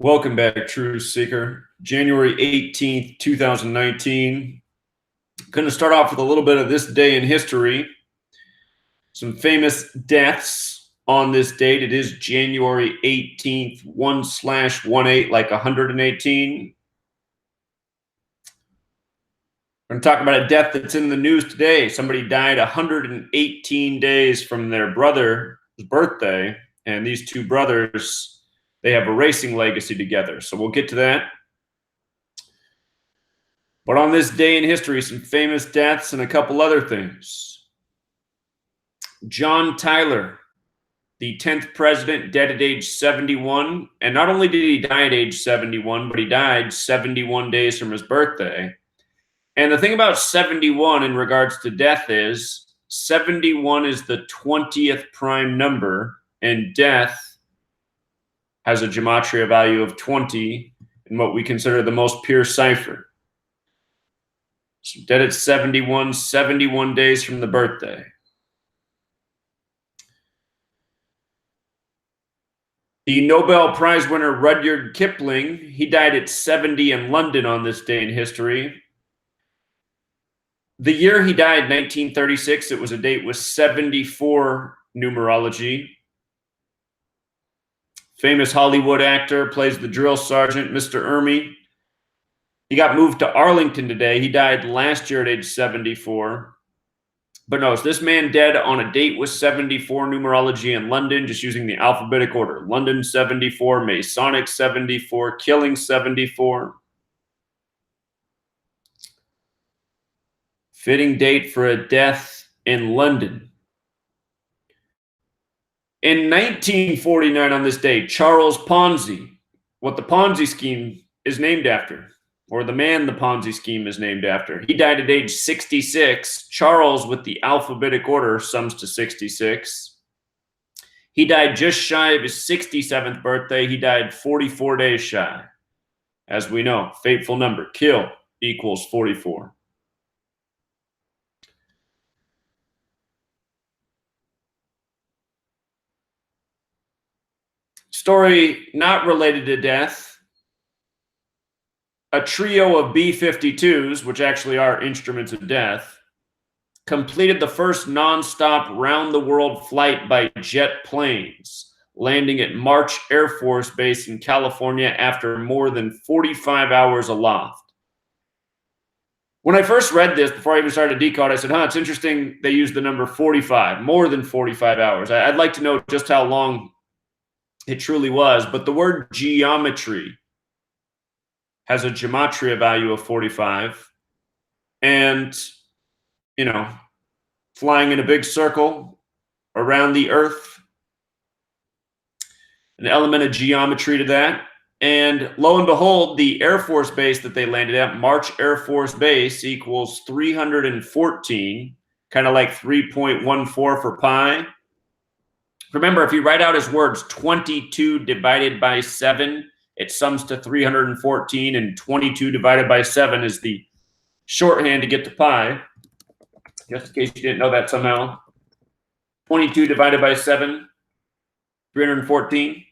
Welcome back, Truth Seeker. January 18th, 2019. Going to start off with a little bit of this day in history. Some famous deaths on this date. It is January 18th, 1/18, like 118. We're going to talk about a death that's in the news today. Somebody died 118 days from their brother's birthday, and these two brothers, they have a racing legacy together. So we'll get to that. But on this day in history, some famous deaths and a couple other things. John Tyler, the 10th president, dead at age 71. And not only did he die at age 71, but he died 71 days from his birthday. And the thing about 71 in regards to death is 71 is the 20th prime number, and death has a gematria value of 20 in what we consider the most pure cipher. So dead at 71, 71 days from the birthday. The Nobel Prize winner Rudyard Kipling, he died at 70 in London on this day in history. The year he died, 1936, it was a date with 74 numerology. Famous Hollywood actor, plays the drill sergeant, Mr. Ermey. He got moved to Arlington today. He died last year at age 74. But no, so this man dead on a date with 74 numerology in London, just using the alphabetic order. London 74, Masonic 74, killing 74. Fitting date for a death in London. In 1949 on this day, Charles Ponzi, what the Ponzi scheme is named after, or the man the Ponzi scheme is named after. He died at age 66. Charles, with the alphabetic order, sums to 66. He died just shy of his 67th birthday. He died 44 days shy. As we know, fateful number, kill equals 44. Story not related to death. A trio of B-52s, which actually are instruments of death, completed the first nonstop round-the-world flight by jet planes, landing at March Air Force Base in California after more than 45 hours aloft. When I first read this, before I even started to decode, I said, it's interesting they used the number 45, more than 45 hours. I'd like to know just how long it truly was, but the word geometry has a gematria value of 45, and flying in a big circle around the earth, an element of geometry to that. And lo and behold, the Air Force Base that they landed at, March Air Force Base, equals 314, kind of like 3.14 for pi. Remember, if you write out his words, 22 divided by 7, it sums to 314, and 22 divided by 7 is the shorthand to get to pi. Just in case you didn't know that somehow. 22 divided by 7, 314.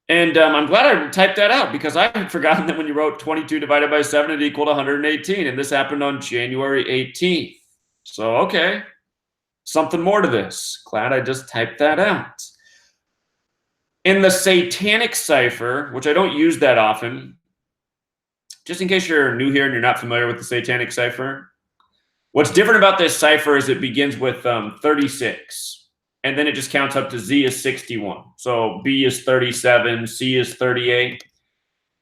And I'm glad I typed that out, because I had forgotten that when you wrote 22 divided by 7, it equaled 118, and this happened on January 18th. So, okay. Something more to this. Glad I just typed that out. In the satanic cipher, which I don't use that often, just in case you're new here and you're not familiar with the satanic cipher, what's different about this cipher is it begins with 36, and then it just counts up to Z is 61. So B is 37, C is 38.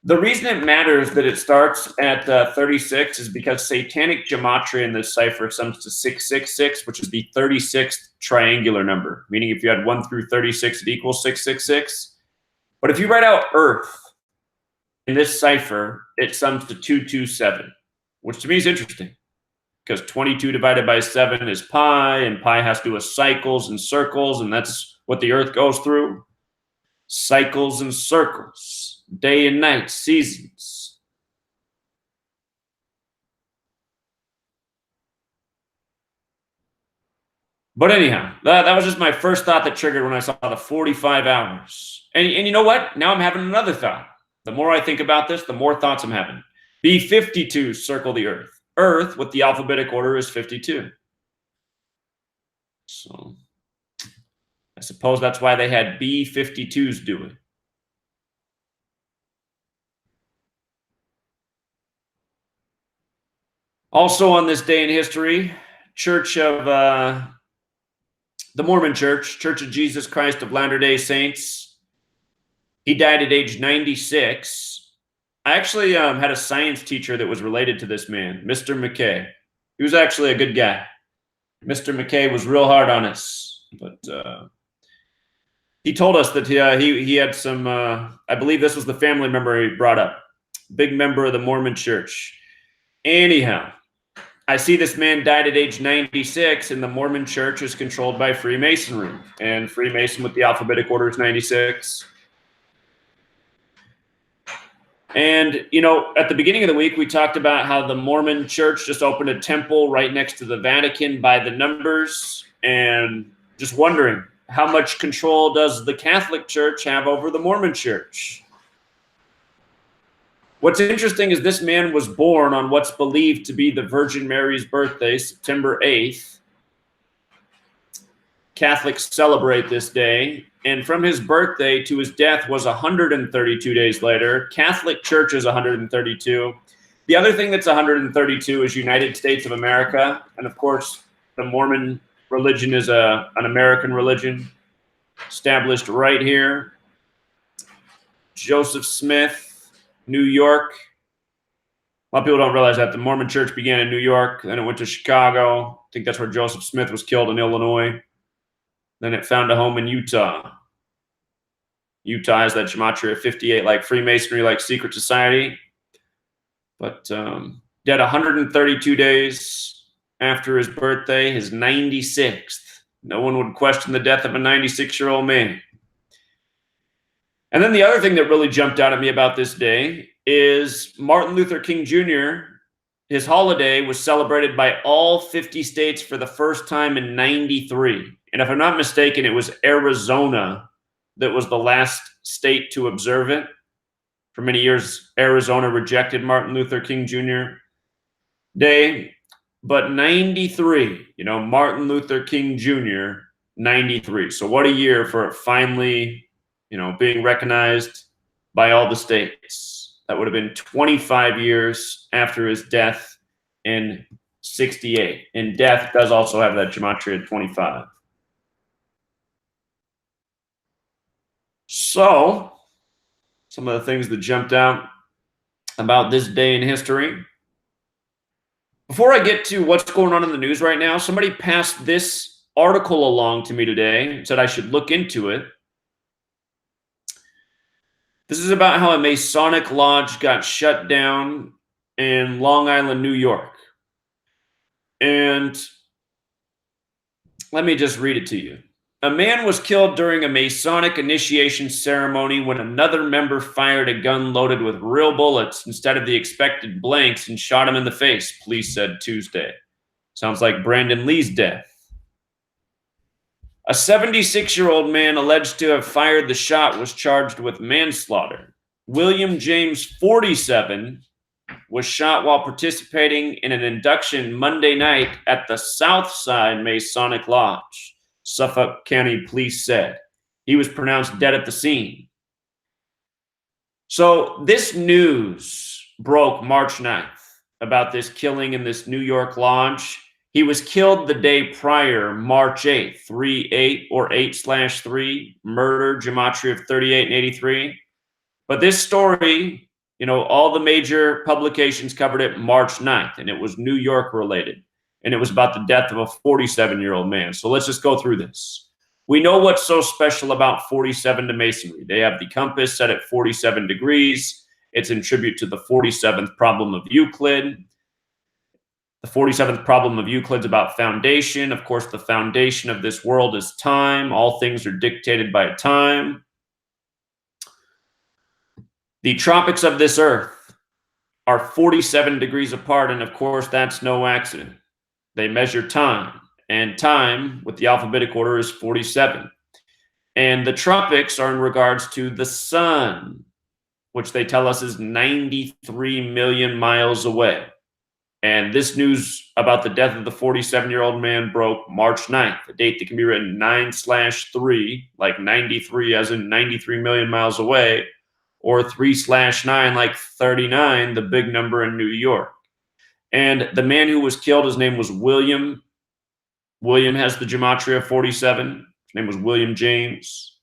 The reason it matters that it starts at 36 is because satanic gematria in this cipher sums to 666, which is the 36th triangular number, meaning if you had 1 through 36, it equals 666. But if you write out Earth in this cipher, it sums to 227, which to me is interesting, because 22 divided by 7 is pi, and pi has to do with cycles and circles, and that's what the Earth goes through. Cycles and circles, day and night, seasons. But anyhow, that was just my first thought that triggered when I saw the 45 hours. And you know what? Now I'm having another thought. The more I think about this, the more thoughts I'm having. B-52s circle the Earth. Earth, with the alphabetic order, is 52. So I suppose that's why they had B-52s do it. Also on this day in history, Church of the Mormon Church, Church of Jesus Christ of Latter-day Saints. He died at age 96. I actually had a science teacher that was related to this man, Mr. McKay. He was actually a good guy. Mr. McKay was real hard on us, but he told us that he had some, I believe this was the family member he brought up, big member of the Mormon Church. Anyhow, I see this man died at age 96, and the Mormon Church is controlled by Freemasonry, and Freemason with the alphabetic order is 96. And, you know, at the beginning of the week, we talked about how the Mormon Church just opened a temple right next to the Vatican by the numbers, and just wondering, how much control does the Catholic Church have over the Mormon Church? What's interesting is this man was born on what's believed to be the Virgin Mary's birthday, September 8th. Catholics celebrate this day. And from his birthday to his death was 132 days later. Catholic Church is 132. The other thing that's 132 is United States of America. And of course, the Mormon religion is an American religion established right here. Joseph Smith, New York. A lot of people don't realize that the Mormon Church began in New York, then it went to Chicago. I think that's where Joseph Smith was killed, in Illinois. Then it found a home in Utah. Utah has that Gematria 58, like Freemasonry, like secret society. But dead 132 days after his birthday, his 96th. No one would question the death of a 96-year-old man. And then the other thing that really jumped out at me about this day is Martin Luther King Jr., his holiday was celebrated by all 50 states for the first time in 93. And if I'm not mistaken, it was Arizona that was the last state to observe it. For many years, Arizona rejected Martin Luther King Jr. Day. But 93, you know, Martin Luther King Jr., 93. So what a year for it finally, you know, being recognized by all the states. That would have been 25 years after his death in 68. And death does also have that Gematria 25. So, some of the things that jumped out about this day in history. Before I get to what's going on in the news right now, somebody passed this article along to me today and said I should look into it. This is about how a Masonic lodge got shut down in Long Island, New York. And let me just read it to you. A man was killed during a Masonic initiation ceremony when another member fired a gun loaded with real bullets instead of the expected blanks and shot him in the face, police said Tuesday. Sounds like Brandon Lee's death. A 76-year-old man alleged to have fired the shot was charged with manslaughter. William James, 47, was shot while participating in an induction Monday night at the Southside Masonic Lodge, Suffolk County Police said. He was pronounced dead at the scene. So this news broke March 9th about this killing in this New York lodge. He was killed the day prior, March 8th, 3-8 or 8/3, murder, Gematria of 38 and 83. But this story, you know, all the major publications covered it March 9th, and it was New York related. And it was about the death of a 47-year-old man. So let's just go through this. We know what's so special about 47 to Masonry. They have the compass set at 47 degrees. It's in tribute to the 47th problem of Euclid. The 47th problem of Euclid's about foundation. Of course, the foundation of this world is time. All things are dictated by time. The tropics of this earth are 47 degrees apart, and of course, that's no accident. They measure time, And time with the alphabetic order is 47. And the tropics are in regards to the sun, which they tell us is 93 million miles away. And this news about the death of the 47-year-old man broke March 9th, a date that can be written 9/3, like 93 as in 93 million miles away, or 3/9 like 39, the big number in New York. And the man who was killed, his name was William. William has the Gematria 47. His name was William James.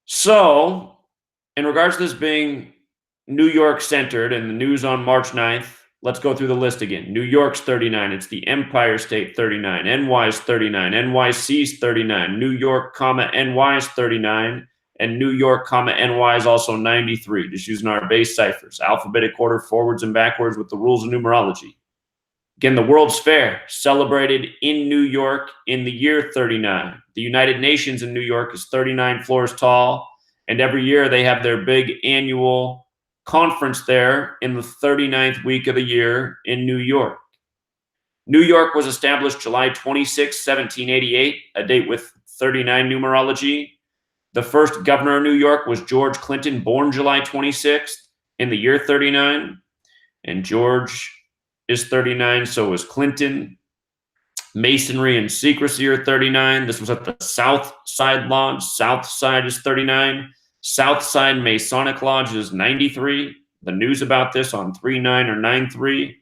So, in regards to this being New York centered and the news on March 9th, let's go through the list again. New York's 39. It's the Empire State 39. NY's 39. NYC's 39. New York, NY's 39. And New York, NY is also 93, just using our base ciphers. Alphabetic order forwards and backwards with the rules of numerology. Again, the World's Fair, celebrated in New York in the year 39. The United Nations in New York is 39 floors tall, and every year they have their big annual conference there in the 39th week of the year in New York. New York was established July 26, 1788, a date with 39 numerology. The first governor of New York was George Clinton, born July 26th in the year 39. And George is 39, so is Clinton. Masonry and secrecy are 39. This was at the South Side Lodge. South Side is 39. South Side Masonic Lodge is 93. The news about this on 39 or 93.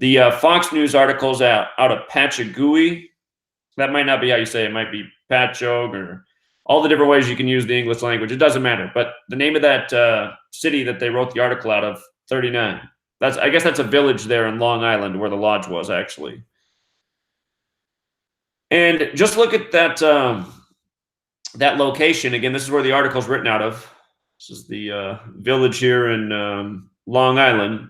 The Fox News articles out of Pachagui. That might not be how you say it. It might be Patchogue or all the different ways you can use the English language. It doesn't matter. But the name of that city that they wrote the article out of, 39. I guess that's a village there in Long Island where the lodge was, actually. And just look at that that location. Again, this is where the article is written out of. This is the village here in Long Island.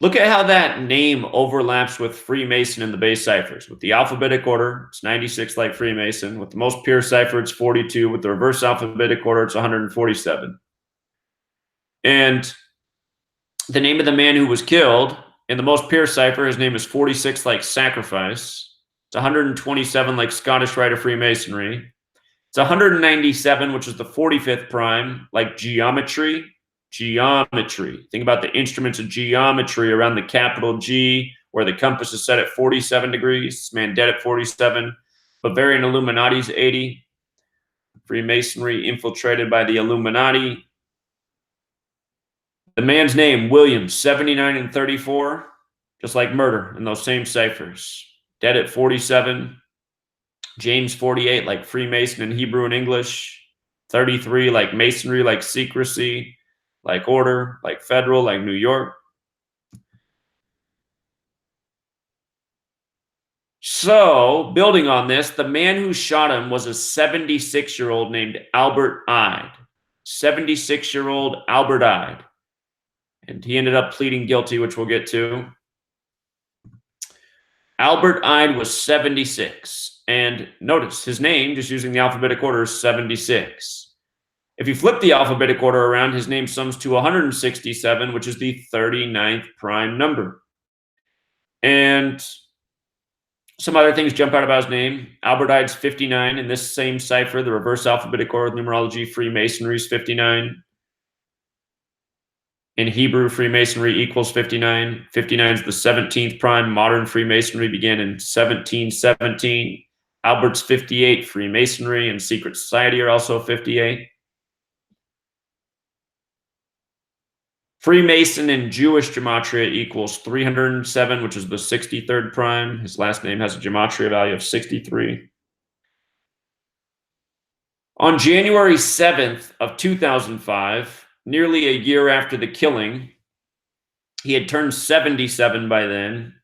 Look at how that name overlaps with Freemason in the base ciphers. With the alphabetic order, it's 96 like Freemason. With the most pure cipher, it's 42. With the reverse alphabetic order, it's 147. And the name of the man who was killed, in the most pure cipher, his name is 46 like Sacrifice. It's 127 like Scottish Rite of Freemasonry. It's 197, which is the 45th prime, like Geometry. Geometry. Think about the instruments of geometry around the capital G, where the compass is set at 47 degrees. This man dead at 47. Bavarian Illuminati's 80. Freemasonry infiltrated by the Illuminati. The man's name, William, 79 and 34, just like murder in those same ciphers. Dead at 47. James, 48, like Freemason in Hebrew and English. 33, like Masonry, like secrecy, like order, like federal, like New York. So, building on this, the man who shot him was a 76-year-old named Albert Ide. 76-year-old Albert Ide. And he ended up pleading guilty, which we'll get to. Albert Ide was 76. And notice, his name, just using the alphabetic order, is 76. If you flip the alphabetic order around, his name sums to 167, which is the 39th prime number. And some other things jump out about his name. Albert Ide's 59 in this same cipher, the reverse alphabetic order of numerology, Freemasonry is 59. In Hebrew, Freemasonry equals 59. 59 is the 17th prime. Modern Freemasonry began in 1717. Albert's 58. Freemasonry and secret society are also 58. Freemason and Jewish Gematria equals 307, which is the 63rd prime. His last name has a Gematria value of 63. On January 7th of 2005, nearly a year after the killing, he had turned 77 by then.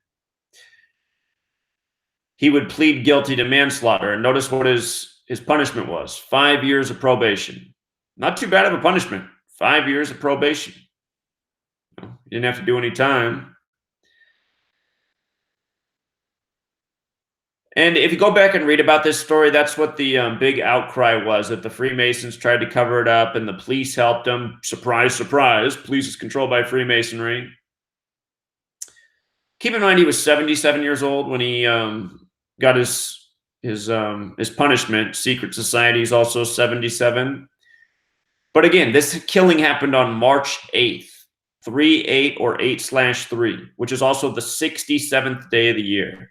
He would plead guilty to manslaughter. And notice what his punishment was. 5 years of probation. Not too bad of a punishment. 5 years of probation. He didn't have to do any time. And if you go back and read about this story, that's what the big outcry was, that the Freemasons tried to cover it up and the police helped them. Surprise, surprise. Police is controlled by Freemasonry. Keep in mind he was 77 years old when he got his punishment. Secret Society is also 77. But again, this killing happened on March 8th, 3/8 or 8/3, which is also the 67th day of the year.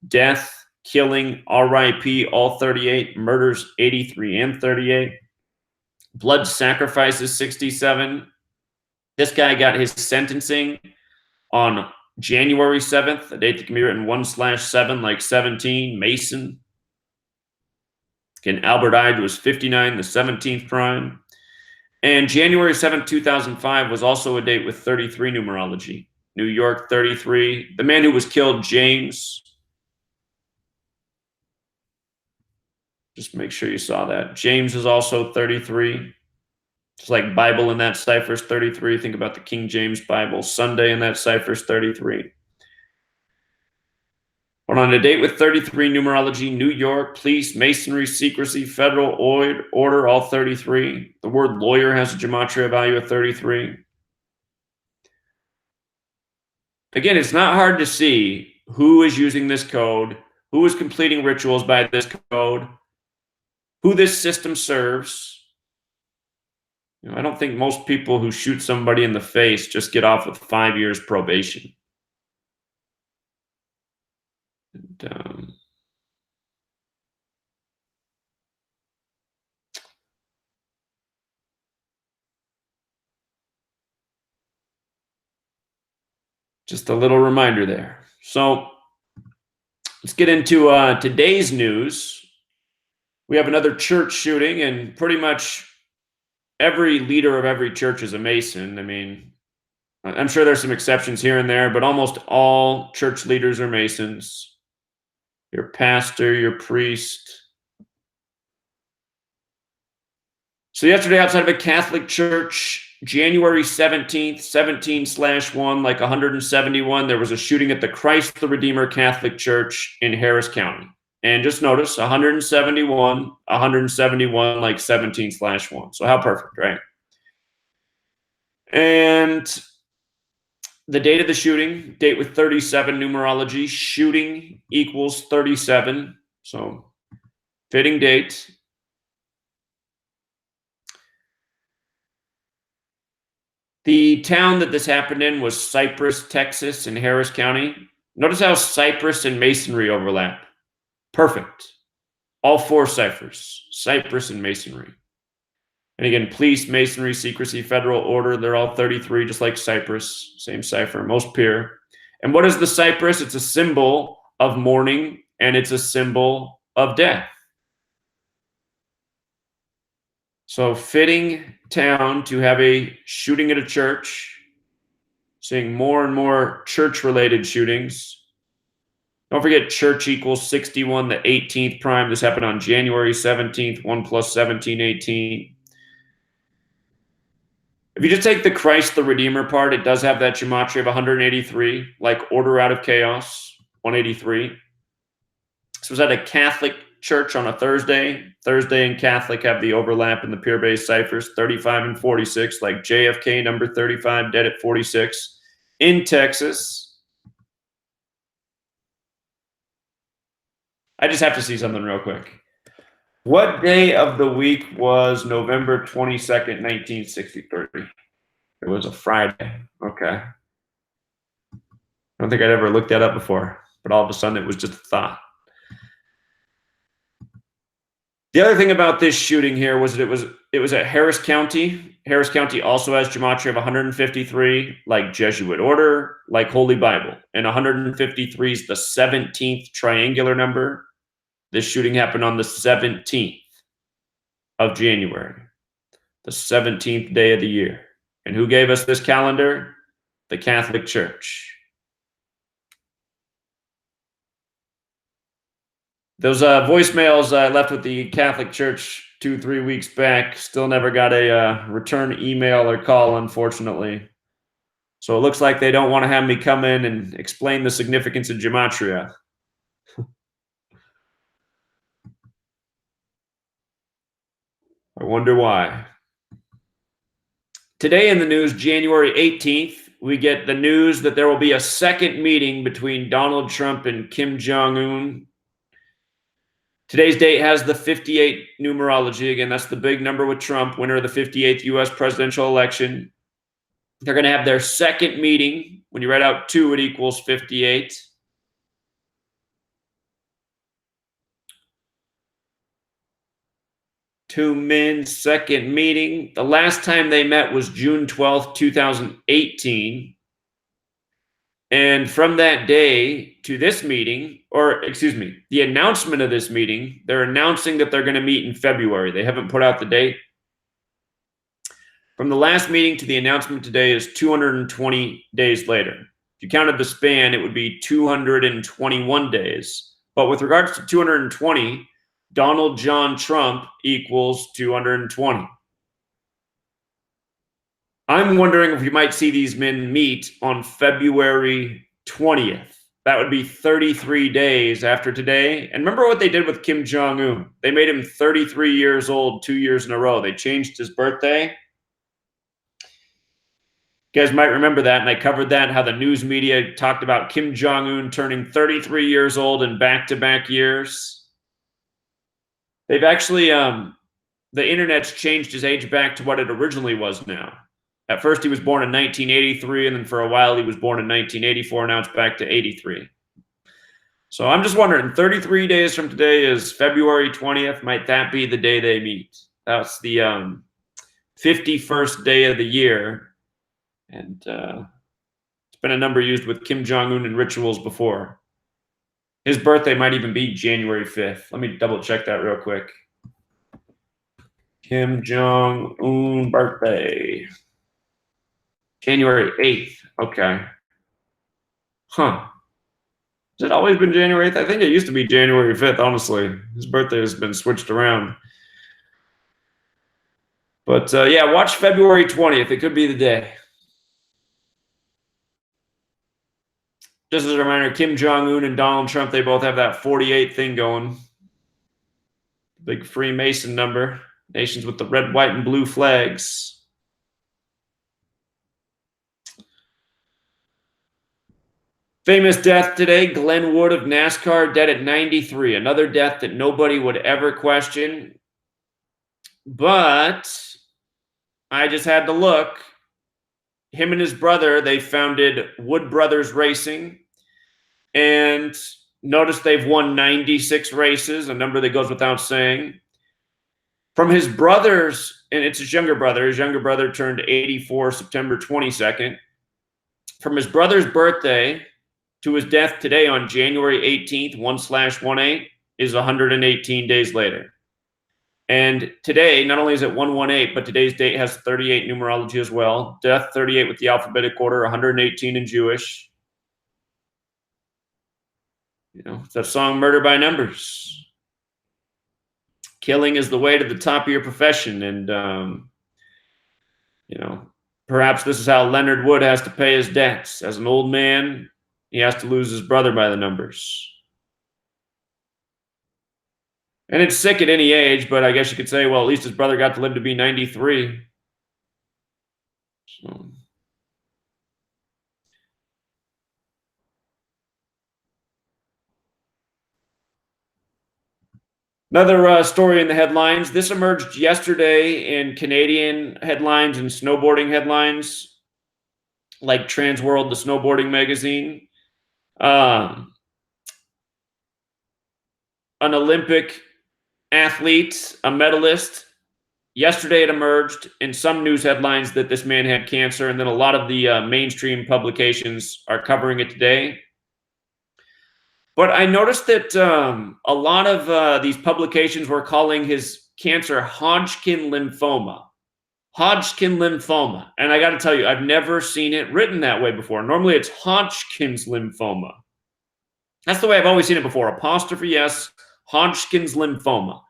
Death, killing, RIP, all 38. Murders, 83 and 38. Blood sacrifices, 67. This guy got his sentencing on January 7th, a date that can be written 1/7 like 17, Mason. Again, Albert Ide was 59, the 17th prime. And January 7th, 2005 was also a date with 33 numerology. New York, 33. The man who was killed, James. Just make sure you saw that. James is also 33. It's like Bible in that cipher is 33. Think about the King James Bible. Sunday in that cipher is 33. But on a date with 33 numerology, New York, police, masonry, secrecy, federal order, all 33. The word lawyer has a gematria value of 33. Again, it's not hard to see who is using this code, who is completing rituals by this code, who this system serves. I don't think most people who shoot somebody in the face just get off with 5 years probation. And, just a little reminder there. So let's get into today's news. We have another church shooting, and pretty much every leader of every church is a Mason. I mean, I'm sure there's some exceptions here and there, but almost all church leaders are Masons. Your pastor, your priest. So yesterday outside of a Catholic church, January 17th, 17/1, like 171, there was a shooting at the Christ the Redeemer Catholic Church in Harris County. And just notice 171, like 17/1. So how perfect, right? And the date of the shooting, date with 37 numerology, shooting equals 37. So fitting date. The town that this happened in was Cypress, Texas, in Harris County. Notice how Cypress and Masonry overlap. Perfect. All 4 ciphers, Cypress and Masonry. And again, police, Masonry, secrecy, federal order, they're all 33, just like Cypress. Same cipher, most pure. And what is the Cypress? It's a symbol of mourning, and it's a symbol of death. So fitting town to have a shooting at a church, seeing more and more church-related shootings. Don't forget church equals 61, the 18th prime. This happened on January 17th, 1 + 17, 18. If you just take the Christ the Redeemer part, it does have that gematria of 183, like order out of chaos, 183. This was at a Catholic church on a Thursday. Thursday and Catholic have the overlap in the pure base ciphers, 35 and 46, like JFK number 35, dead at 46, in Texas. I just have to see something real quick. What day of the week was November 22nd, 1963? It was a Friday. Okay. I don't think I'd ever looked that up before, but all of a sudden it was just a thought. The other thing about this shooting here was that it was at Harris County. Harris County also has gematria of 153, like Jesuit order, like Holy Bible. And 153 is the 17th triangular number. This shooting happened on the 17th of January, the 17th day of the year. And who gave us this calendar? The Catholic Church. Those voicemails I left with the Catholic Church 2-3 weeks back, still never got a return email or call, unfortunately. So it looks like they don't want to have me come in and explain the significance of gematria. I wonder why. Today in the news, January 18th, we get the news that there will be a second meeting between Donald Trump and Kim Jong-un. Today's date has the 58 numerology. Again, that's the big number with Trump, winner of the 58th U.S. presidential election. They're going to have their second meeting. When you write out 2, it equals 58. Two men's second meeting. The last time they met was June 12th, 2018. And from that day to this meeting, or excuse me, the announcement of this meeting, they're announcing that they're going to meet in February. They haven't put out the date. From the last meeting to the announcement today is 220 days later. If you counted the span, it would be 221 days. But with regards to 220, Donald John Trump equals 220. I'm wondering if we might see these men meet on February 20th. That would be 33 days after today. And remember what they did with Kim Jong-un? They made him 33 years old 2 years in a row. They changed his birthday. You guys might remember that, and I covered that, how the news media talked about Kim Jong-un turning 33 years old in back-to-back years. They've actually, the internet's changed his age back to what it originally was now. At first, he was born in 1983, and then for a while, he was born in 1984. Now it's back to 83. So I'm just wondering, 33 days from today is February 20th. Might that be the day they meet? That's the 51st day of the year. And it's been a number used with Kim Jong-un in rituals before. His birthday might even be January 5th. Let me double check that real quick. Kim Jong-un birthday. January 8th. Okay. Huh. Has it always been January 8th? I think it used to be January 5th, honestly. His birthday has been switched around. But yeah, watch February 20th. It could be the day. Just as a reminder, Kim Jong-un and Donald Trump, they both have that 48 thing going. Big Freemason number. Nations with the red, white, and blue flags. Famous death today, Glenn Wood of NASCAR, dead at 93. Another death that nobody would ever question. But I just had to look. Him and his brother, they founded Wood Brothers Racing. And notice they've won 96 races, a number that goes without saying. From his brothers, and it's his younger brother turned 84 September 22nd. From his brother's birthday to his death today on January 18th, 1/18, is 118 days later. And today, not only is it 118, but today's date has 38 numerology as well. Death, 38 with the alphabetic order, 118 in Jewish. You know, it's that song, Murder by Numbers. Killing is the way to the top of your profession. And, you know, perhaps this is how Leonard Wood has to pay his debts. As an old man, he has to lose his brother by the numbers. And it's sick at any age, but I guess you could say, well, at least his brother got to live to be 93. So. Another story in the headlines. This emerged yesterday in Canadian headlines and snowboarding headlines, like Transworld, the snowboarding magazine. An Olympic athlete, a medalist. Yesterday it emerged in some news headlines that this man had cancer, and then a lot of the mainstream publications are covering it today. But I noticed that a lot of these publications were calling his cancer Hodgkin lymphoma. Hodgkin lymphoma. And I got to tell you, I've never seen it written that way before. Normally it's Hodgkin's lymphoma. That's the way I've always seen it before. Apostrophe S, Hodgkin's lymphoma.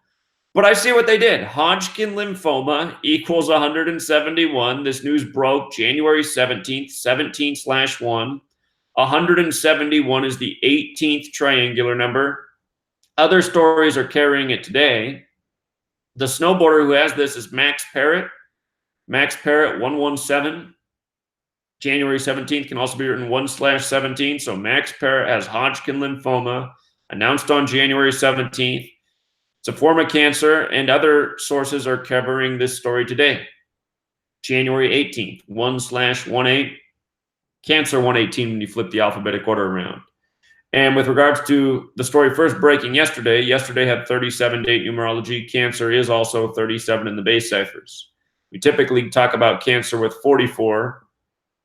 But I see what they did. Hodgkin lymphoma equals 171. This news broke January 17th, 17/1. 171 is the 18th triangular number. Other stories are carrying it today. The snowboarder who has this is Max Parrot. Max Parrot 117. January 17th can also be written 1/17. So Max Parrot has Hodgkin lymphoma, announced on January 17th. It's a form of cancer, and other sources are covering this story today. January 18th, 1/18, cancer 118 when you flip the alphabetic order around. And with regards to the story first breaking yesterday had 37 date numerology. Cancer is also 37 in the base ciphers. We typically talk about cancer with 44,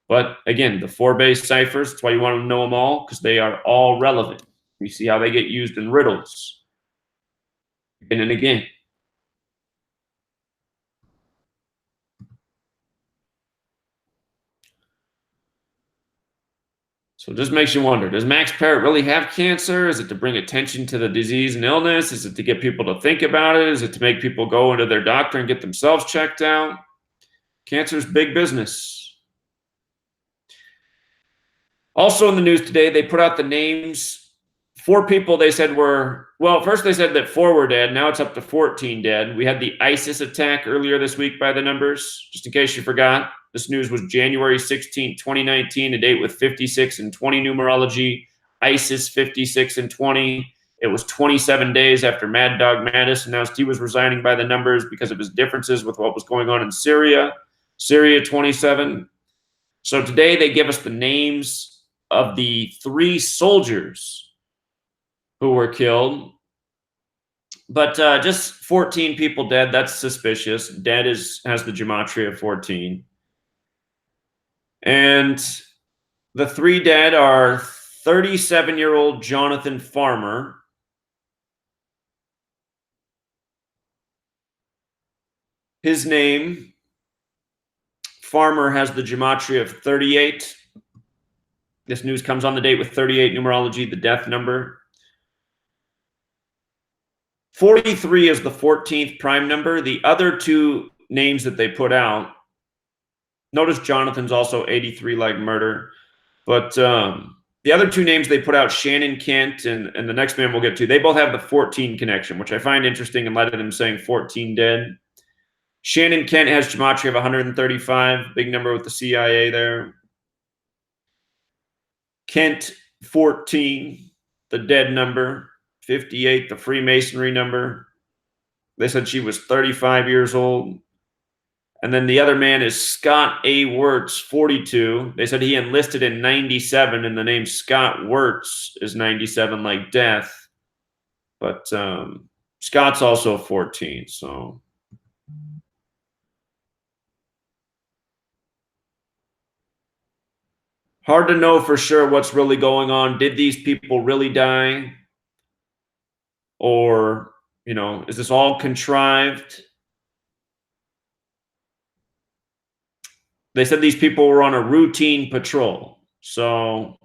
but again, the 4 base ciphers, that's why you want to know them all, because they are all relevant. We see how they get used in riddles again and again. So it just makes you wonder, does Max Parrot really have cancer? Is it to bring attention to the disease and illness? Is it to get people to think about it? Is it to make people go into their doctor and get themselves checked out? Cancer is big business. Also in the news today, they put out the names. 4 people they said were, well, first they said that 4 were dead. Now it's up to 14 dead. We had the ISIS attack earlier this week by the numbers. Just in case you forgot, this news was January 16, 2019, a date with 56 and 20 numerology. ISIS 56 and 20. It was 27 days after Mad Dog Mattis announced he was resigning by the numbers because of his differences with what was going on in Syria. Syria 27. So today they give us the names of the 3 soldiers who were killed, but just 14 people dead. That's suspicious. Dead has the gematria of 14. And the 3 dead are 37-year-old Jonathan Farmer, his name, Farmer, has the gematria of 38. This news comes on the date with 38 numerology, the death number. 43 is the 14th prime number. The other 2 names that they put out, notice Jonathan's also 83 like murder, but the other 2 names they put out, Shannon Kent and the next man we'll get to, they both have the 14 connection, which I find interesting in light of them saying 14 dead. Shannon Kent has gematria of 135, big number with the CIA there. Kent 14, the dead number. 58, the Freemasonry number. They said she was 35 years old. And then the other man is Scott A. Wirtz, 42. They said he enlisted in 97, and the name Scott Wirtz is 97 like death. But Scott's also 14, so. Hard to know for sure what's really going on. Did these people really die? Or, you know, is this all contrived? They said these people were on a routine patrol. So,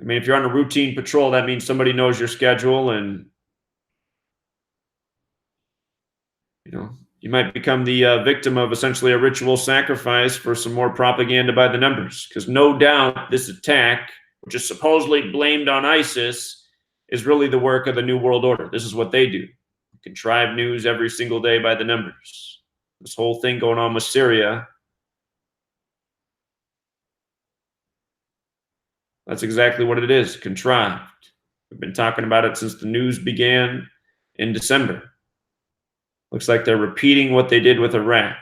I mean, if you're on a routine patrol, that means somebody knows your schedule, and, you know, you might become the victim of essentially a ritual sacrifice for some more propaganda by the numbers. Because no doubt this attack, which is supposedly blamed on ISIS, is really the work of the New World Order. This is what they do. Contrive news every single day by the numbers. This whole thing going on with Syria, that's exactly what it is, contrived. We've been talking about it since the news began in December. Looks like they're repeating what they did with Iraq.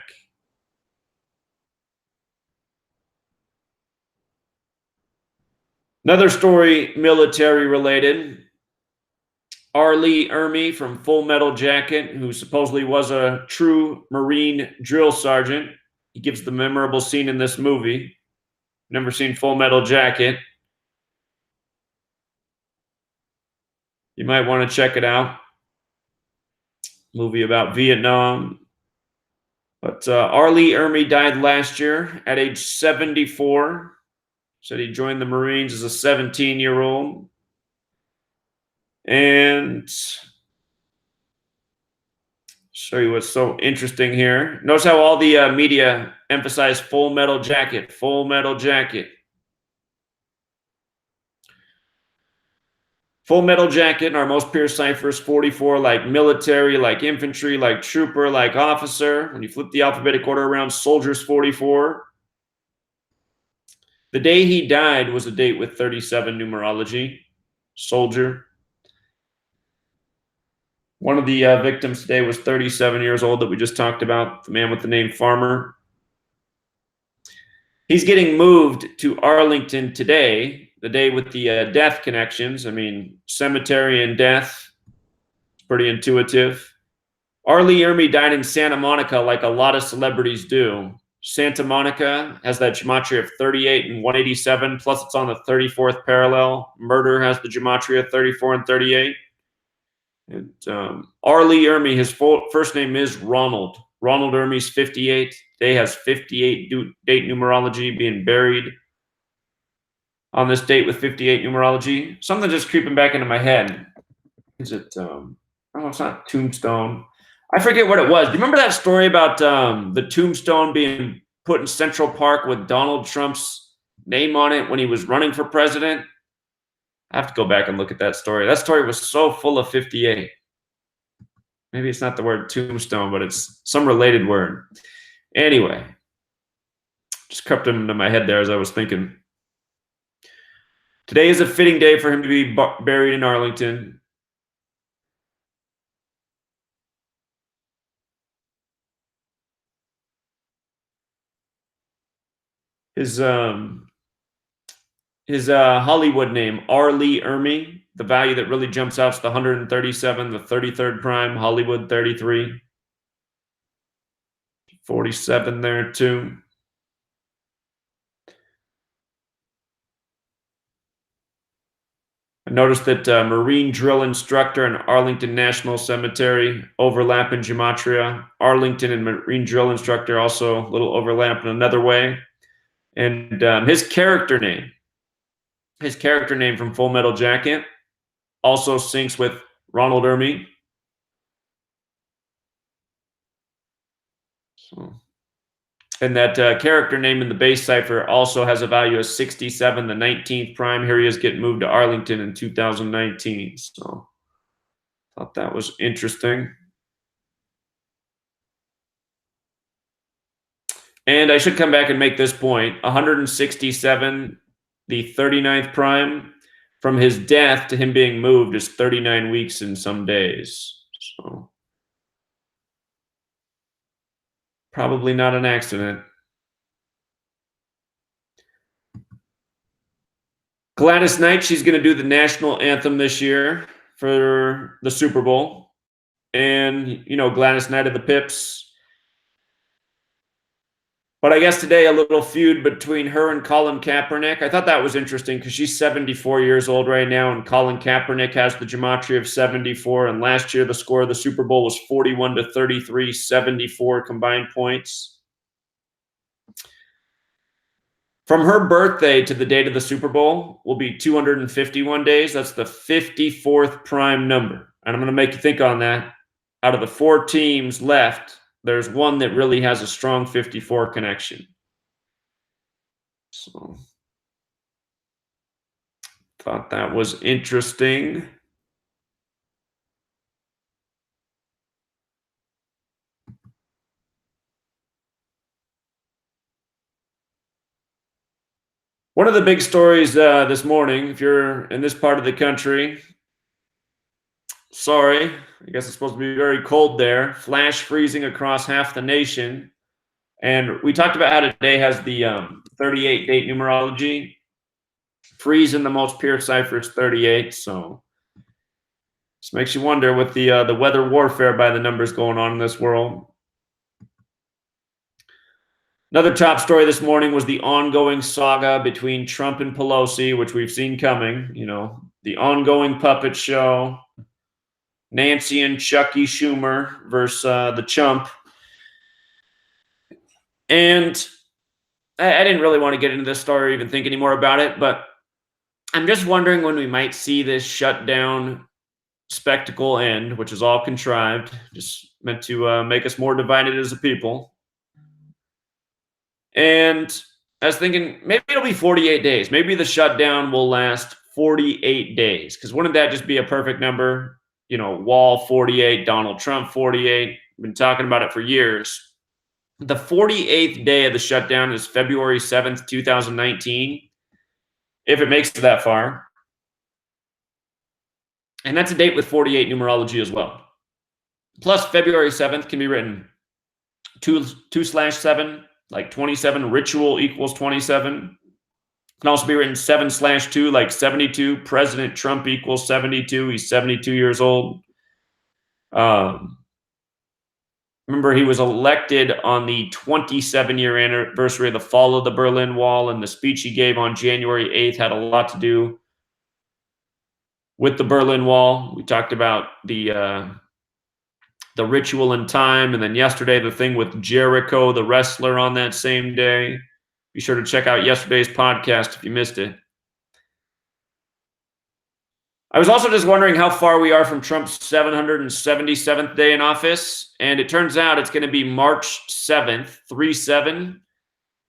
Another story, military related. R. Lee Ermey from Full Metal Jacket, who supposedly was a true Marine drill sergeant. He gives the memorable scene in this movie. Never seen Full Metal Jacket. You might want to check it out. Movie about Vietnam. But R. Lee Ermey died last year at age 74. Said he joined the Marines as a 17-year-old. And show you what's so interesting here. Notice how all the media emphasize Full Metal Jacket, Full Metal Jacket. Full Metal Jacket in our most pure ciphers, 44, like military, like infantry, like trooper, like officer. When you flip the alphabetic order around, soldiers 44. The day he died was a date with 37 numerology. Soldier. One of the victims today was 37 years old that we just talked about, the man with the name Farmer. He's getting moved to Arlington today, the day with the death connections. I mean, cemetery and death, it's pretty intuitive. Ermey died in Santa Monica like a lot of celebrities do. Santa Monica has that gematria of 38 and 187, plus it's on the 34th parallel. Murder has the gematria 34 and 38. And Ermey, his first name is Ronald. Ronald Ermey's 58. Today has 58 date numerology, being buried on this date with 58 numerology. Something just creeping back into my head. Is it, oh, it's not Tombstone. I forget what it was. Do you remember that story about the tombstone being put in Central Park with Donald Trump's name on it when he was running for president? I have to go back and look at that story. That story was so full of 58. Maybe it's not the word tombstone, but it's some related word. Anyway, just crept into my head there as I was thinking. Today is a fitting day for him to be buried in Arlington. His Hollywood name, Ermey. The value that really jumps out is the 137, the 33rd prime, Hollywood 33. 47 there too. I noticed that Marine drill instructor and Arlington National Cemetery overlap in gematria. Arlington and Marine drill instructor also a little overlap in another way. And his character name from Full Metal Jacket also syncs with Ronald Ermey. So, and that character name in the base cipher also has a value of 67, the 19th prime. Here he is getting moved to Arlington in 2019. So thought that was interesting. And I should come back and make this point. 167, the 39th prime, from his death to him being moved is 39 weeks and some days. So probably not an accident. Gladys Knight, she's going to do the national anthem this year for the Super Bowl. And, you know, Gladys Knight of the Pips. But I guess today a little feud between her and Colin Kaepernick. I thought that was interesting because she's 74 years old right now, and Colin Kaepernick has the gematria of 74. And last year the score of the Super Bowl was 41-33, 74 combined points. From her birthday to the date of the Super Bowl will be 251 days. That's the 54th prime number. And I'm going to make you think on that. Out of the 4 teams left, there's one that really has a strong 54 connection. So, thought that was interesting. One of the big stories this morning, if you're in this part of the country, sorry, I guess it's supposed to be very cold there. Flash freezing across half the nation. And we talked about how today has the 38 date numerology. Freeze in the most pure cipher is 38. So this makes you wonder with the weather warfare by the numbers going on in this world. Another top story this morning was the ongoing saga between Trump and Pelosi, which we've seen coming. You know, the ongoing puppet show. Nancy and Chucky Schumer versus the chump. And I didn't really want to get into this story or even think any more about it, but I'm just wondering when we might see this shutdown spectacle end, which is all contrived, just meant to make us more divided as a people. And I was thinking maybe it'll be 48 days. Maybe the shutdown will last 48 days. Because wouldn't that just be a perfect number? You know, Wall 48, Donald Trump 48. Been talking about it for years. The 48th day of the shutdown is February 7th, 2019, if it makes it that far. And that's a date with 48 numerology as well. Plus, February 7th can be written 2/7, like 27. Ritual equals 27. Can also be written 7/2, like 72. President Trump equals 72. He's 72 years old. Remember, he was elected on the 27-year anniversary of the fall of the Berlin Wall, and the speech he gave on January 8th had a lot to do with the Berlin Wall. We talked about the ritual in time, and then yesterday the thing with Jericho, the wrestler, on that same day. Be sure to check out yesterday's podcast if you missed it. I was also just wondering how far we are from Trump's 777th day in office, and it turns out it's going to be March 7th, 3-7.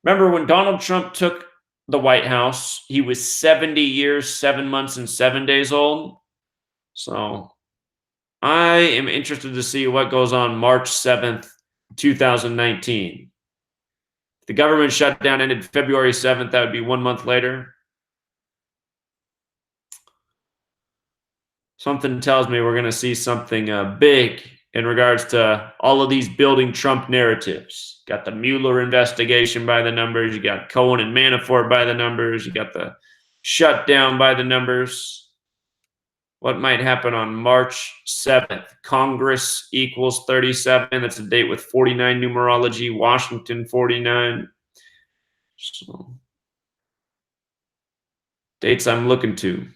Remember when Donald Trump took the White House, he was 70 years, 7 months, and 7 days old. So I am interested to see what goes on March 7th, 2019. If the government shutdown ended February 7th, that would be 1 month later. Something tells me we're going to see something big in regards to all of these building Trump narratives. Got the Mueller investigation by the numbers. You got Cohen and Manafort by the numbers. You got the shutdown by the numbers. What might happen on March 7th? Congress equals 37. That's a date with 49 numerology. Washington, 49. So, dates I'm looking to.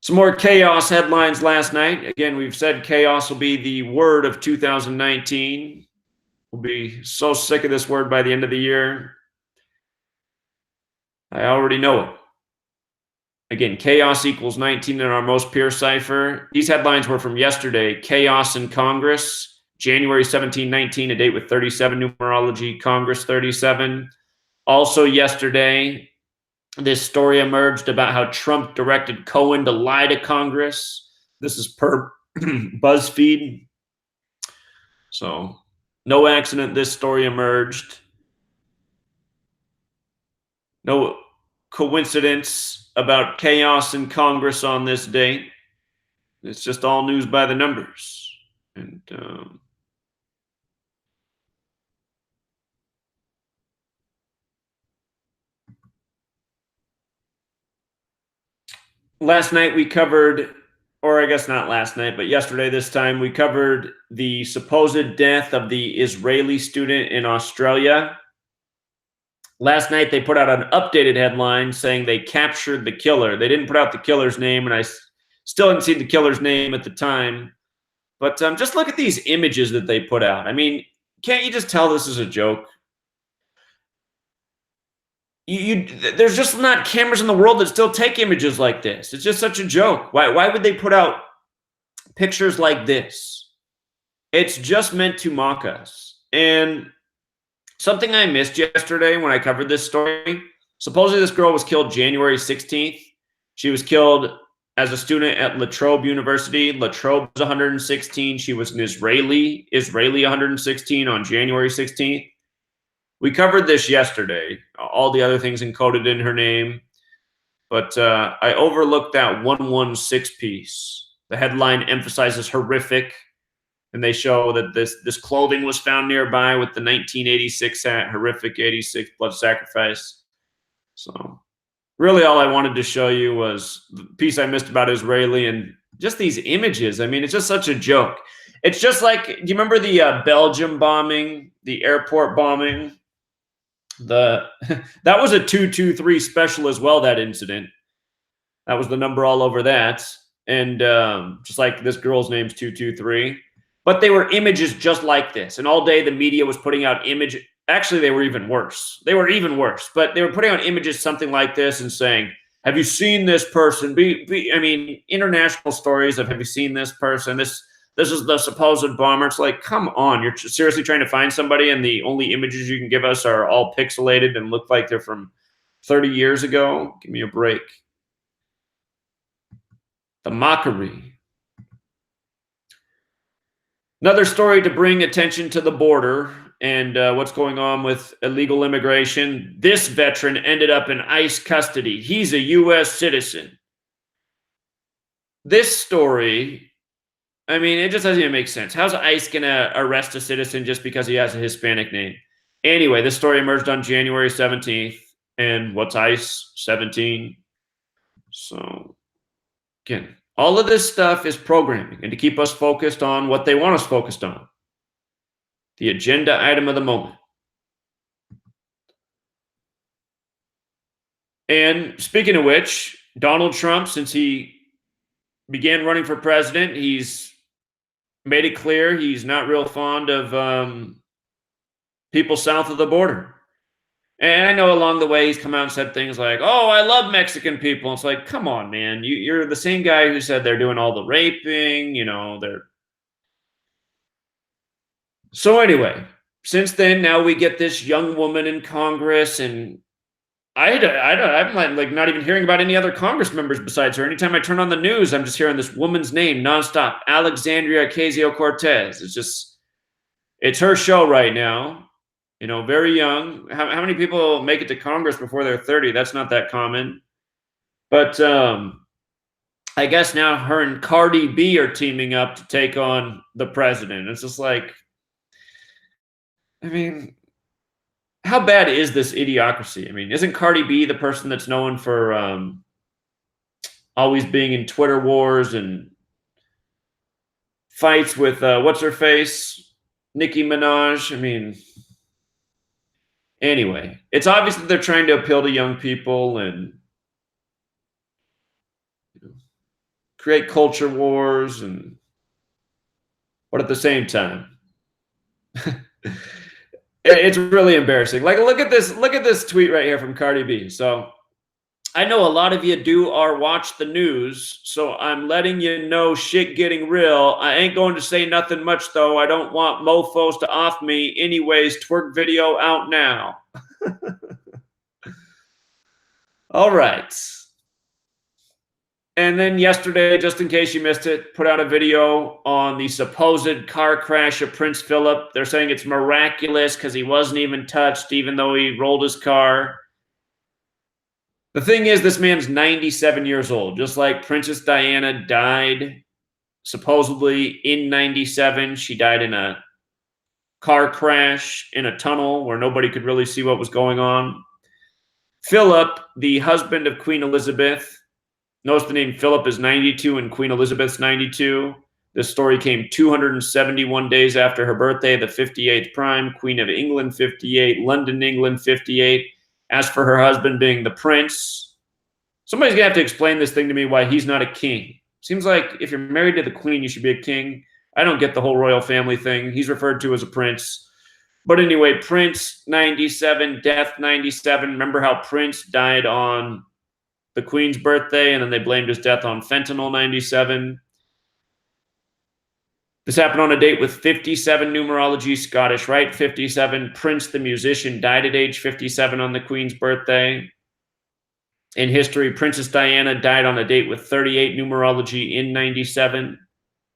Some more chaos headlines last night. Again, we've said chaos will be the word of 2019. We'll be so sick of this word by the end of the year. I already know it. Again, chaos equals 19 in our most pure cipher. These headlines were from yesterday. Chaos in Congress, January 17, 19, a date with 37 numerology, Congress 37. Also yesterday, this story emerged about how Trump directed Cohen to lie to Congress. This is per BuzzFeed. So, no accident this story emerged. No coincidence about chaos in Congress on this date. It's just all news by the numbers. And last night we covered, or I guess not last night, but yesterday this time, we covered the supposed death of the Israeli student in Australia. Last night they put out an updated headline saying they captured the killer. They didn't put out the killer's name, and I still hadn't seen the killer's name at the time. But just look at these images that they put out. I mean, can't you just tell this is a joke? There's just not cameras in the world that still take images like this. It's just such a joke. Why would they put out pictures like this? It's just meant to mock us. And something I missed yesterday when I covered this story, supposedly this girl was killed January 16th. She was killed as a student at La Trobe University. La Trobe was 116. She was an Israeli 116 on January 16th. We covered this yesterday, all the other things encoded in her name, but I overlooked that 116 piece. The headline emphasizes horrific, and they show that this clothing was found nearby with the 1986 hat, horrific 86 blood sacrifice. So really all I wanted to show you was the piece I missed about Israeli and just these images. I mean, it's just such a joke. It's just like, do you remember the Belgium bombing, the airport bombing? That was a 223 special as well, that incident. That was the number all over that. And just like this girl's name's 223. But they were images just like this. And all day the media was putting out image. Actually, they were even worse. They were even worse. But they were putting out images something like this and saying, have you seen this person? I mean, international stories of have you seen this person? This is the supposed bomber. It's like, come on. You're seriously trying to find somebody and the only images you can give us are all pixelated and look like they're from 30 years ago? Give me a break. The mockery. Another story to bring attention to the border and what's going on with illegal immigration. This veteran ended up in ICE custody. He's a U.S. citizen. This story, I mean, it just doesn't even make sense. How's ICE going to arrest a citizen just because he has a Hispanic name? Anyway, this story emerged on January 17th. And what's ICE? 17. So, again, all of this stuff is programming and to keep us focused on what they want us focused on. The agenda item of the moment. And speaking of which, Donald Trump, since he began running for president, he's made it clear he's not real fond of people south of the border. And I know along the way he's come out and said things like, "Oh, I love Mexican people." It's like, come on, man. You're the same guy who said they're doing all the raping, they're. So anyway, since then, now we get this young woman in Congress, and I'm like not even hearing about any other Congress members besides her. Anytime I turn on the news, I'm just hearing this woman's name nonstop, Alexandria Ocasio-Cortez. It's her show right now. Very young. How many people make it to Congress before they're 30? That's not that common. But I guess now her and Cardi B are teaming up to take on the president. It's just like, I mean, how bad is this idiocracy? I mean, isn't Cardi B the person that's known for always being in Twitter wars and fights with what's her face, Nicki Minaj? I mean, anyway, it's obvious that they're trying to appeal to young people and create culture wars, but at the same time, it's really embarrassing. Like, look at this tweet right here from Cardi B. So I know a lot of you do or watch the news, so I'm letting you know shit getting real. I ain't going to say nothing much, though. I don't want mofos to off me. Anyways, twerk video out now. All right. And then yesterday, just in case you missed it, put out a video on the supposed car crash of Prince Philip. They're saying it's miraculous because he wasn't even touched, even though he rolled his car. The thing is, this man's 97 years old, just like Princess Diana died supposedly in 97. She died in a car crash in a tunnel where nobody could really see what was going on. Philip, the husband of Queen Elizabeth, notice the name Philip is 92 and Queen Elizabeth's 92. This story came 271 days after her birthday, the 58th prime. Queen of England, 58. London, England, 58. As for her husband being the prince, somebody's going to have to explain this thing to me why he's not a king. Seems like if you're married to the queen, you should be a king. I don't get the whole royal family thing. He's referred to as a prince. But anyway, Prince, 97, death, 97. Remember how Prince died on the Queen's birthday, and then they blamed his death on fentanyl, 97. This happened on a date with 57 numerology, Scottish, right? 57. Prince, the musician, died at age 57 on the Queen's birthday. In history, Princess Diana died on a date with 38 numerology in 97.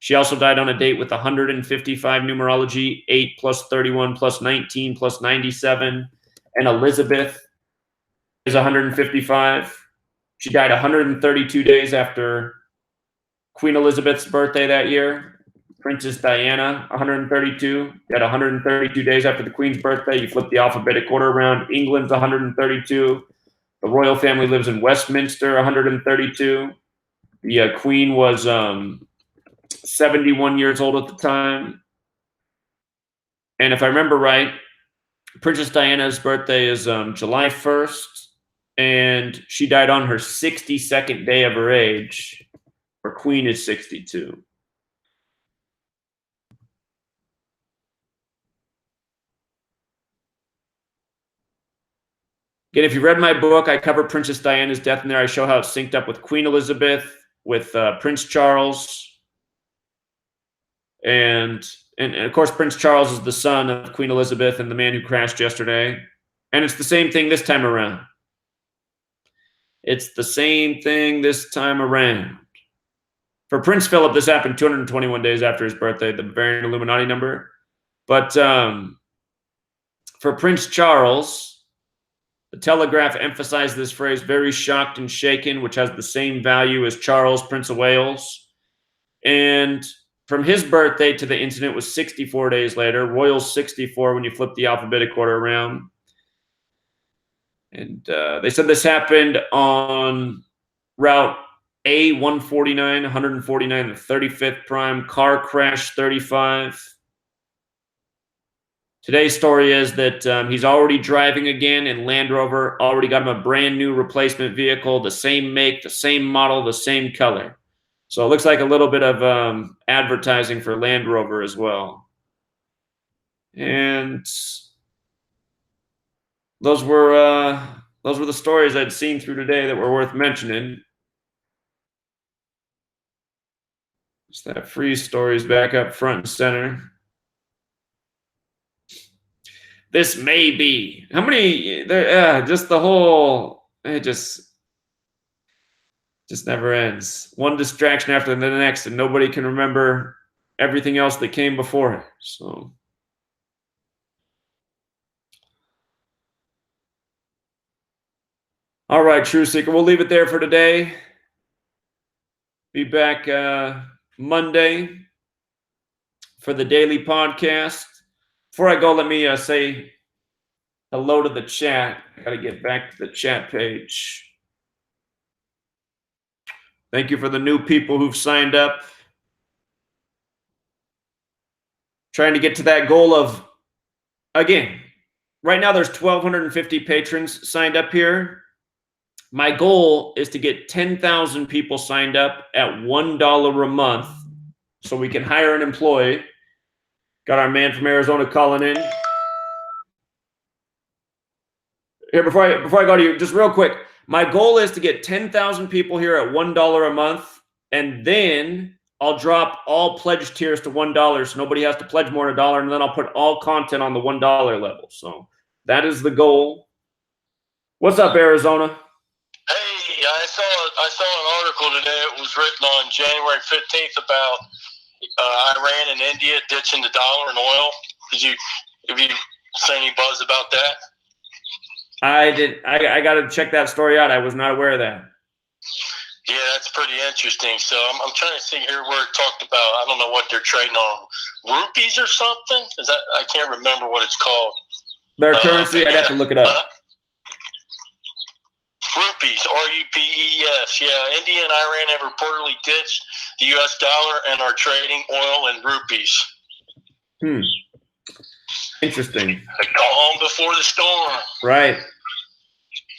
She also died on a date with 155 numerology, 8 plus 31 plus 19 plus 97. And Elizabeth is 155. She died 132 days after Queen Elizabeth's birthday that year. Princess Diana, 132. You had 132 days after the Queen's birthday. You flip the alphabetic order around. England's 132. The royal family lives in Westminster, 132. The Queen was 71 years old at the time. And if I remember right, Princess Diana's birthday is July 1st. And she died on her 62nd day of her age. Her Queen is 62. Again, if you read my book, I cover Princess Diana's death in there. I show how it's synced up with Queen Elizabeth, with Prince Charles. And of course, Prince Charles is the son of Queen Elizabeth and the man who crashed yesterday. And it's the same thing this time around. It's the same thing this time around. For Prince Philip, this happened 221 days after his birthday, the Bavarian Illuminati number. But for Prince Charles, the Telegraph emphasized this phrase, very shocked and shaken, which has the same value as Charles, Prince of Wales. And from his birthday to the incident was 64 days later. Royal's 64 when you flip the alphabetic order around. And they said this happened on Route A149, 149, the 35th prime, car crash 35. Today's story is that he's already driving again, and Land Rover already got him a brand new replacement vehicle, the same make, the same model, the same color. So it looks like a little bit of advertising for Land Rover as well. And those were the stories I'd seen through today that were worth mentioning. Just that freeze stories back up front and center. This may be. How many there? Just the whole. It just never ends. One distraction after the next, and nobody can remember everything else that came before it. So. All right, True Seeker. We'll leave it there for today. Be back Monday for the daily podcast. Before I go, let me say hello to the chat. I got to get back to the chat page. Thank you for the new people who've signed up. Trying to get to that goal of, again, right now there's 1,250 patrons signed up here. My goal is to get 10,000 people signed up at $1 a month so we can hire an employee. Got our man from Arizona calling in. Here, before I go to you, just real quick, my goal is to get 10,000 people here at $1 a month, and then I'll drop all pledge tiers to $1, so nobody has to pledge more than $1, and then I'll put all content on the $1 level. So that is the goal. What's up, Arizona? Hey, I saw an article today. It was written on January 15th about Iran and India ditching the dollar and oil. Have you seen any buzz about that? I did. I got to check that story out. I was not aware of that. Yeah, that's pretty interesting. So I'm trying to see here where it talked about. I don't know what they're trading on, rupees or something. Is that? I can't remember what it's called. Their currency. I'd have to look it up. Rupees, R-U-P-E-S. Yeah, India and Iran have reportedly ditched the U.S. dollar and are trading oil and rupees. Interesting. The calm before the storm. Right.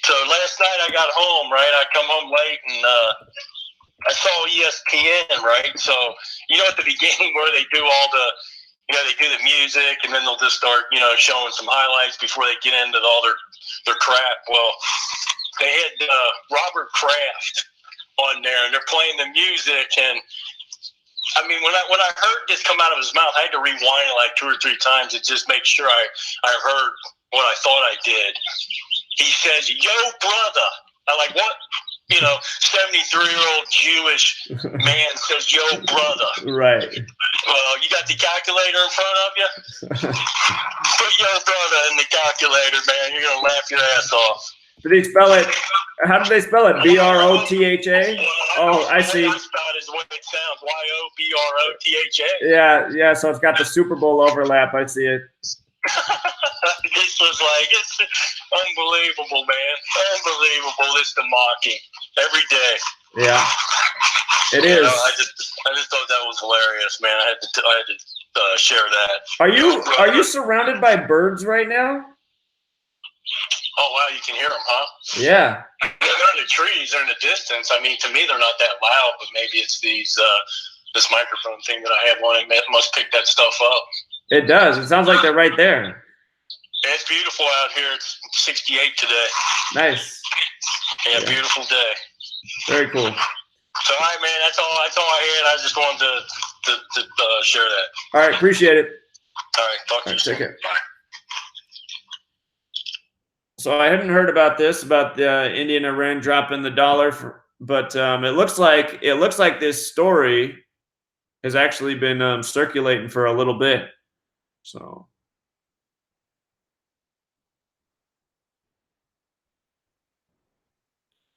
So last night I got home, right? I come home late and I saw ESPN, right? So, at the beginning where they do all the, they do the music and then they'll just start, showing some highlights before they get into all their crap. Well, they had Robert Kraft on there, and they're playing the music. And I mean, when I heard this come out of his mouth, I had to rewind it like 2 or 3 times to just make sure I heard what I thought I did. He says, "Yo, brother." I'm like, what? 73-year-old Jewish man says, "Yo, brother." Right. Well, you got the calculator in front of you? Put "yo, brother" in the calculator, man. You're going to laugh your ass off. Did he spell it? How did they spell it? B-R-O-T-H-A? Oh, I see. I spelled it the way it sounds. Y-O-B-R-O-T-H-A. Yeah, so it's got the Super Bowl overlap. I see it. This was like, it's unbelievable, man. Unbelievable. This the mocking every day. Yeah, it is. I just thought that was hilarious, man. I had to share that. Are you surrounded by birds right now? Oh wow, you can hear them, huh? Yeah. They're in the trees. They're in the distance. I mean, to me, they're not that loud, but maybe it's this microphone thing that I have on it. It must pick that stuff up. It does. It sounds like they're right there. It's beautiful out here. It's 68 today. Nice. Yeah, beautiful day. Very cool. So, all right, man, that's all I had. I just wanted to share that. All right, appreciate it. All right, talk to you soon. Take care. Bye. So I hadn't heard about this, about the India and Iran dropping the dollar but it looks like this story has actually been circulating for a little bit. So,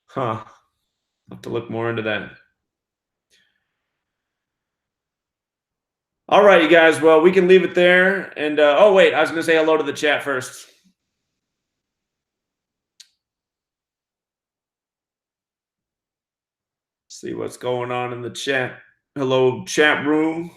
huh? I'll have to look more into that. All right, you guys. Well, we can leave it there. And oh wait, I was going to say hello to the chat first. See what's going on in the chat. Hello, chat room.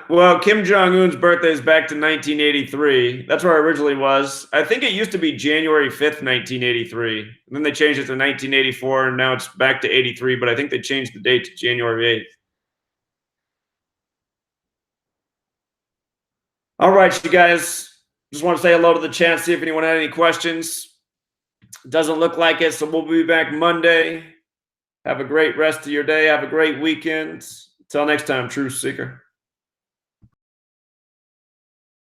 Well, Kim Jong-un's birthday is back to 1983. That's where it originally was. I think it used to be January 5th, 1983. And then they changed it to 1984, and now it's back to 83, but I think they changed the date to January 8th. All right, you guys. Just want to say hello to the chat, see if anyone had any questions. Doesn't look like it, so we'll be back Monday. Have a great rest of your day. Have a great weekend. Until next time, Truth Seeker.